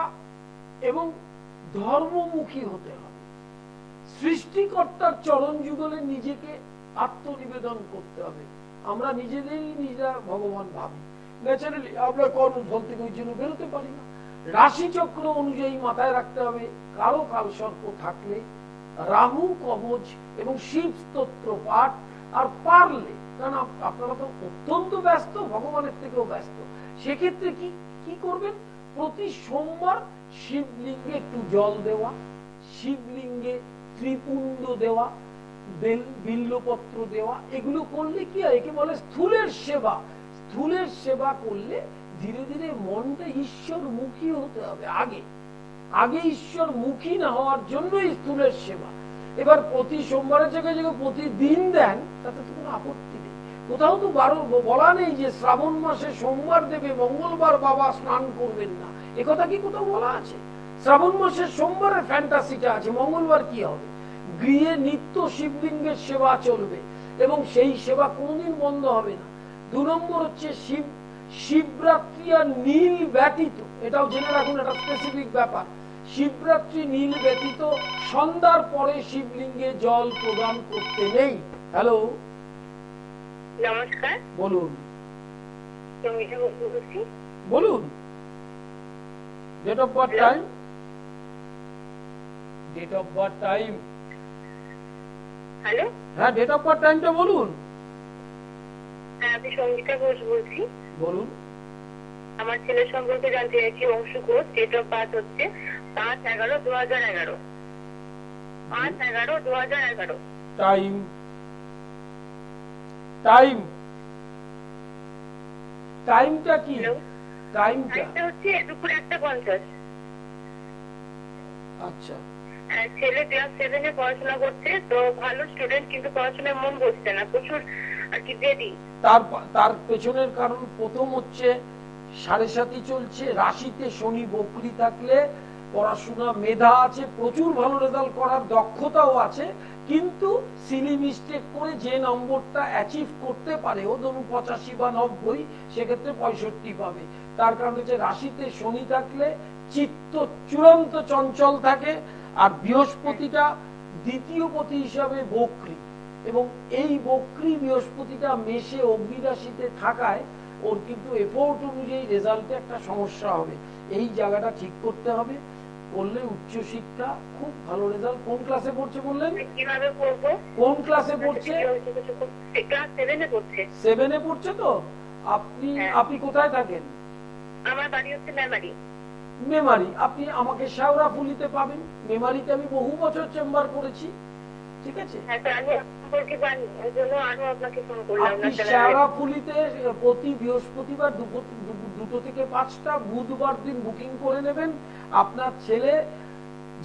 এবং ধর্মমুখী হতে হবে। সৃষ্টিকর্তার চরণ যুগলে নিজেকে আত্মনিবেদন করতে হবে। আমরা নিজেরা ভগবান ভাবি, ন্যাচারালি আমরা কর্মফল থেকে ওই জন্য বেরোতে পারি না। রাশিচক্র অনুযায়ী মাথায় রাখতে হবে, কারো কালসর্প থাকলে রাহু কবচ এবং শিব স্তোত্র পাঠ, আর পারলে, কারণ আপনারা তো অত্যন্ত ব্যস্ত, ভগবানের থেকেও ব্যস্ত, সেক্ষেত্রে কি করবেন? প্রতি সোমবার শিবলিঙ্গে একটু জল দেওয়া, শিবলিঙ্গে ত্রিপুণ্ড দেওয়া, বিল্লপত্র দেওয়া, এগুলো করলে কি হয়? একে বলে স্থূলের সেবা। স্থূলের সেবা করলে ধীরে ধীরে মনটা ঈশ্বর মুখী হতে হবে। আগে ঈশ্বর মুখী না হওয়ার জন্যই স্থূলের সেবা। এবার প্রতি সোমবারের জায়গায় প্রতিদিন দেন, তাতে তো কোনো আপত্তি নেই। কোথাও তো বলা নেই যে শ্রাবণ মাসে সোমবার দেবে, মঙ্গলবার বাবা স্নান করবেন না, একথা কি কোথাও বলা আছে? শ্রাবণ মাসের সোমবারের ফ্যান্টাসিটা আছে, মঙ্গলবার কি হবে? গৃহে নিত্য শিবলিঙ্গের সেবা চলবে এবং সেই সেবা কোনদিন বন্ধ হবে না। 2 নম্বর হচ্ছে শিবরাত্রি আর নীল ব্যতীত, এটাও জেনে রাখুন, এটা স্পেসিফিক ব্যাপার, শিবরাত্রি নীল ব্যতীত সন্ধ্যার পরে শিবলিঙ্গে জল প্রদান করতে নেই। হ্যালো, নমস্কার, বলুন সঙ্গীতা বলছি। বলুন, date of birth time, date of birth time. Hello, হ্যাঁ, ডেট অফ বার্থ টাইমটা বলুন। হ্যাঁ, আমি সঙ্গীতা ঘোষ বলছি। বলুন। আমার ছেলের সম্পর্কে জানতে চাইছি। Anshu Ghosh, date of birth হচ্ছে 5/11/2011। 5/11/2011। টাইম, টাইম, টাইমটা কি? টাইমটা হচ্ছে দুপুর 1:50। আচ্ছা, ছেলে ক্লাস 7 পড়াশোনা করছে, তো ভালো স্টুডেন্ট, কিন্তু পড়াশোনায় মন বসছে না, প্রচুর আর কি জেদি। তার পেছনের কারণ প্রথম হচ্ছে 7.5 চলছে, রাশিতে শনি বকরি থাকলে পড়াশোনা মেধা আছে, প্রচুর ভালো রেজাল্ট করার দক্ষতাও আছে, কিন্তু সিলি মিস্টেক করে যে নম্বরটা অ্যাচিভ করতে পারে, ও ধরুন 85 বা 90, সেক্ষেত্রে 65 পাবে। তার কারণ হচ্ছে রাশিতে শনি থাকলে চিত্ত চূড়ান্ত চঞ্চল থাকে, আর বৃহস্পতিটা দ্বিতীয় পতি হিসাবে বক্রী, এবং এই বক্রী বৃহস্পতিটা মেষে অগ্নি রাশিতে থাকায় ওর কিন্তু এফোর্ট অনুযায়ী রেজাল্টে একটা সমস্যা হবে। এই জায়গাটা ঠিক করতে হবে, করলে উচ্চশিক্ষা খুব ভালো রেজাল্ট। কোন ক্লাসে পড়ছে বললেন? কিভাবে করবো? কোন ক্লাসে পড়ছে? ক্লাস 7 পড়ছে। 7 পড়ছে। তো আপনি কোথায় থাকেন? আমার বাড়ি হচ্ছে মেমারি। মেমারি। আপনি আমাকে শেওড়াফুলিতে পাবেন। মেমারিতে আমি বহু বছর চেম্বার করেছি, ঠিক আছে? আপনি শেওড়াফুলিতে প্রতি বৃহস্পতিবার দুপুর 2 থেকে 5টা, বুধবার দিন বুকিং করে নেবেন। আপনার ছেলে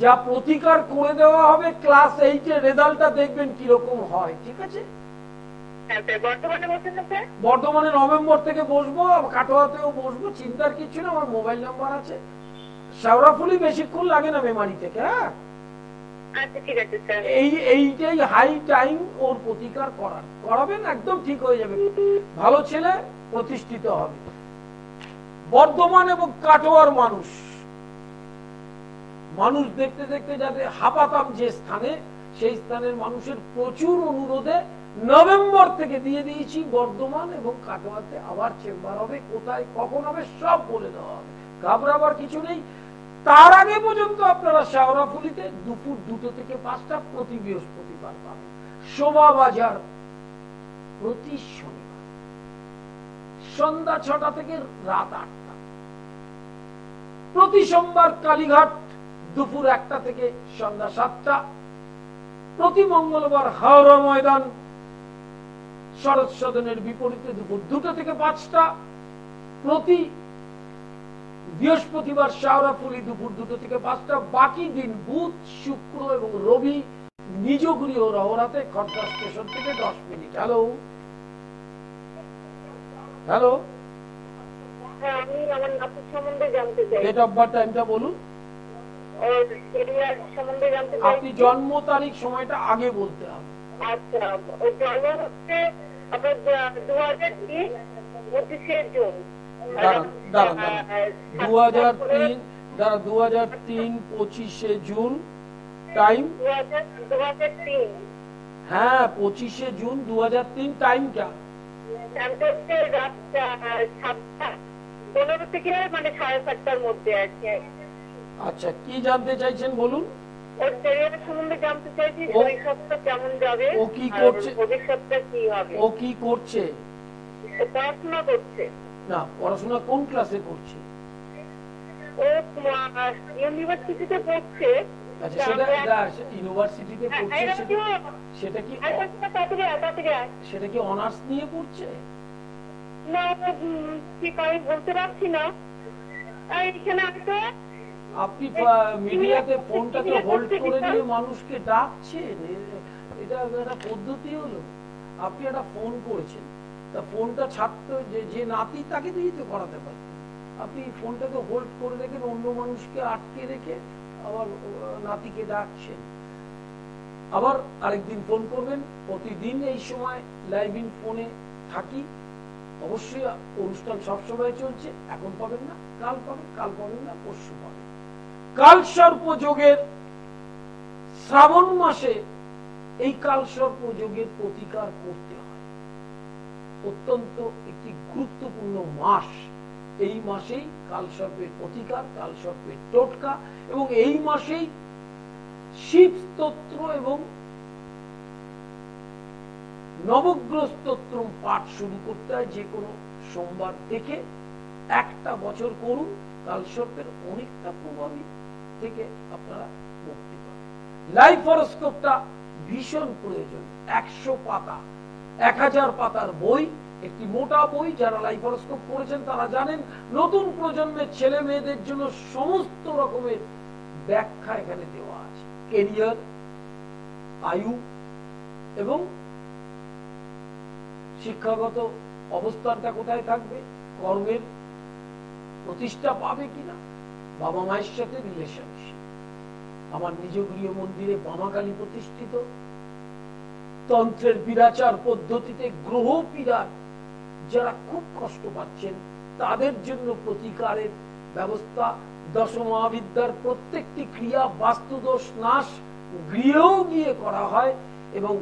যা প্রতিকার করে দেওয়া হবে, ক্লাস 8 এর রেজাল্টটা দেখবেন কিরকম হয়, ঠিক আছে? বর্ধমানে নভেম্বর থেকে বসবো, কাটোয়াতেও বসবো, চিন্তার কিছু না, আমার মোবাইল নাম্বার আছে। শেওড়াফুলি বেশিক্ষণ লাগে না মেমারি থেকে। হ্যাঁ, এইটাই হাই টাইম ওর প্রতিকার করাবেন, একদম ঠিক হয়ে যাবে, ভালো ছেলে প্রতিষ্ঠিত হবে। বর্ধমান এবং কাটোয়ার মানুষ দেখতে দেখতে যাতে হাঁপাতাম যে স্থানে, সেই স্থানের মানুষের প্রচুর অনুরোধে নভেম্বর থেকে দিয়ে দিয়েছি বর্ধমান এবং কাটোয়াতে আবার চেম্বার হবে। কোথায় কখন হবে সব বলে দেওয়া হবে, ঘাবড়াবার কিছু নেই। তার আগে পর্যন্ত আপনারা শেওড়াফুলিতে দুপুর 2 থেকে 5টা প্রতি বৃহস্পতিবার পাবেন। শোভা বাজার প্রতি শনিবার সন্ধ্যা 6টা থেকে রাত 8টা। প্রতি সোমবার কালীঘাট দুপুর 1টা থেকে সন্ধ্যা 7টা। প্রতি মঙ্গলবার হাওড়া ময়দান শরৎ সদনের বিপরীতে দুপুর 2 থেকে 5টা। প্রতি বৃহস্পতিবার শেওড়াফুলি দুপুর 2 থেকে 5টা। বাকি দিন বুধ, শুক্র এবং রবি নিজ গৃহ রহরাতে খড়দা স্টেশন থেকে 10 মিনিট। হ্যালো, হ্যালো, আমি আমার নাতির সম্বন্ধে জানতে চাই। ডেট অফ বার্থ টাইমটা বলুন। ওর ক্যারিয়ার সম্বন্ধে জানতে চাই। আপনি জন্ম তারিখ সময়টা আগে বলতে হবে। আচ্ছা, ওর জন্ম হচ্ছে আপনার 2003 25শে জুন। 2003 25শে জুন। টাইম? 2003। হ্যাঁ, 25শে জুন 2003। টাইমটা? টাইমটা হচ্ছে রাত 7টা 15 থেকে মানে 7:30টার মধ্যে আছে। আচ্ছা, কি জানতে চাইছেন বলুন। ওর ক্যারিয়ার সম্বন্ধে জানতে চাইছি, ভবিষ্যৎটা কেমন যাবে, ও কি করছে, ভবিষ্যৎটা কি হবে। ও কি করছে? পড়াশোনা করছে। না, পড়াশোনা কোন ক্লাসে করছে? ও ইউনিভার্সিটিতে পড়ছে। আচ্ছা, ইউনিভার্সিটিতে পড়ছে, সেটা কি অনার্স নিয়ে পড়ছে? না, ঠিক আমি বলতে পারছি না। এখানে আসো। আপনি মিডিয়াতে ফোনটাকে হোল্ড করে নিয়ে মানুষকে ডাকছেন, এটা একটা পদ্ধতি হলো? আপনি একটা ফোন করেছেন, তা ফোনটা ছাড়তে যে নাতি তাকে দিয়েই তো করাতে পারতেন। আপনি ফোনটাকে হোল্ড করে রেখেন, অন্য মানুষকে আটকে রেখে আবার নাতিকে ডাকছেন। আবার আরেকদিন ফোন করবেন। প্রতিদিন এই সময় লাইভ ইন ফোনে থাকি। অবশ্যই অনুষ্ঠান সবসময় চলছে, এখন পাবেন না কাল পাবেন, কাল পাবেন না পরশু পাবেন। কালসর্প যোগের শ্রাবণ মাসে এই কালসর্প যোগের প্রতিকার করতে হয়। অত্যন্ত একটি গুরুত্বপূর্ণ মাস। এই মাসেই কালসর্পের প্রতিকার, কালসর্পের টোটকা, এবং এই মাসেই শিব স্তোত্র এবং নবগ্রহ স্তোত্র পাঠ শুরু করতে হয়। যে কোনো সোমবার থেকে একটা বছর করুন, কালসর্পের অনেকটা প্রভাবী থেকে আপনারা মুক্তি পাবেন। লাইফ হরোস্কোপটা ভীষণ প্রয়োজন। 100 পাতা, 1000 পাতার বই, একটি মোটা বই। যারা লাইফ হরোস্কোপ করেছেন তারা জানেন, নতুন প্রজন্মের ছেলে মেয়েদের জন্য সমস্ত রকমের ব্যাখ্যা এখানে দেওয়া আছে। কেরিয়ার, আয়ু এবং শিক্ষাগত অবস্থানটা কোথায় থাকবে, কর্মের প্রতিষ্ঠা পাবে কিনা, বাবা মায়ের সাথে রিলেশনশিপ। আমার নিজ গৃহ মন্দিরে বামাকালী প্রতিষ্ঠিত। তন্ত্রের বিরাচার পদ্ধতিতে গ্রহ পীড়ার যারা খুব কষ্ট পাচ্ছেন তাদের জন্য প্রতিকারের ব্যবস্থা। দশমহাবিদ্যার প্রত্যেকটি ক্রিয়া বাস্তুদোষ নাশ গৃহেও গিয়ে করা হয়, এবং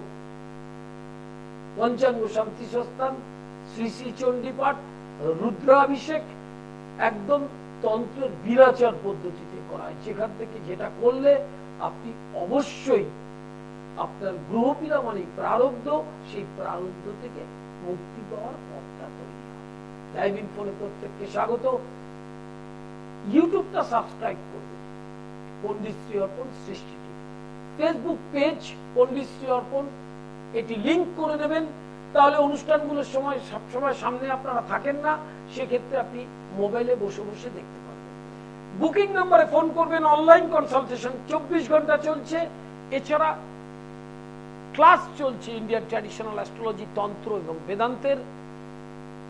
পঞ্চাঙ্গ শান্তি সস্থান, শ্রী শ্রী চণ্ডীপাঠ, রুদ্রাভিষেক একদম তন্ত্রের বিরাচার পদ্ধতিতে করা হয়। যেখান থেকে যেটা করলে আপনি অবশ্যই আপনার গ্রহপীড়া মানে প্রারব্ধ, সেই প্রারব্ধ থেকে মুক্তি পাওয়ার পথটা তৈরি হয়। লাইভ ইন ফোনে প্রত্যেককে স্বাগত। ইউটিউবটা সাবস্ক্রাইব করবেন, পণ্ডিত শ্রী অর্পণ সৃষ্টি টিভি। ফেসবুক পেজ পণ্ডিত শ্রী অর্পণ, এটি লিংক করে দেবেন। তাহলে অনুষ্ঠানগুলোর সময় সবসময় সামনে আপনারা থাকেন না, সেক্ষেত্রে আপনি মোবাইলে বসে বসে দেখতে পারবেন। বুকিং নাম্বারে ফোন করবেন। অনলাইন কনসালটেশন 24 ঘন্টা চলছে। এছাড়া ক্লাস চলছে ইন্ডিয়ান ট্র্যাডিশনাল অ্যাস্ট্রোলজি, তন্ত্র এবং বেদান্তের।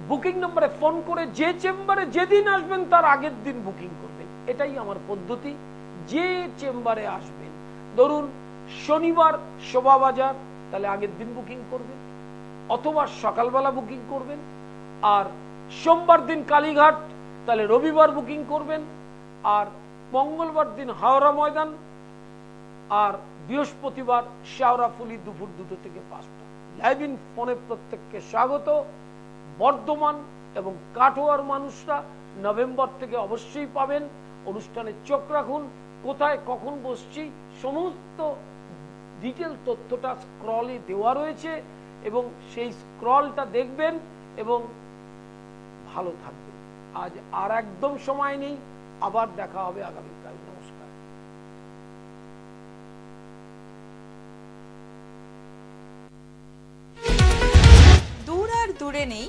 বুকিং নম্বরে ফোন করে যে চেম্বারে যেদিন আসবেন তার আগের দিন বুকিং করবেন। এটাই আমার পদ্ধতি। যে চেম্বারে আসবেন, ধরুন শনিবার শোভাবাজার, তাহলে আগের দিন বুকিং করবেন, অথবা সকালবেলা বুকিং করবেন। আর সোমবার দিন কালীঘাট, তাহলে রবিবার বুকিং করবেন। আর মঙ্গলবার দিন হাওড়া ময়দান, আর বৃহস্পতিবার শেওড়াফুলি দুপুর 2টো থেকে 5টা। লাইভ ইন ফোনে প্রত্যেককে স্বাগত। বর্ধমান এবং কাটোয়ার মানুষরা নভেম্বর থেকে অবশ্যই পাবেন। অনুষ্ঠানে চোখ রাখুন, কোথায় কখন বসছি সমস্ত ডিটেল তথ্যটা স্ক্রলে দেওয়া রয়েছে, এবং সেই স্ক্রলটা দেখবেন এবং ভালো থাকবেন। আজ আর একদম সময় নেই, আবার দেখা হবে আগামীকাল। নমস্কার। দূর আর দূরে নেই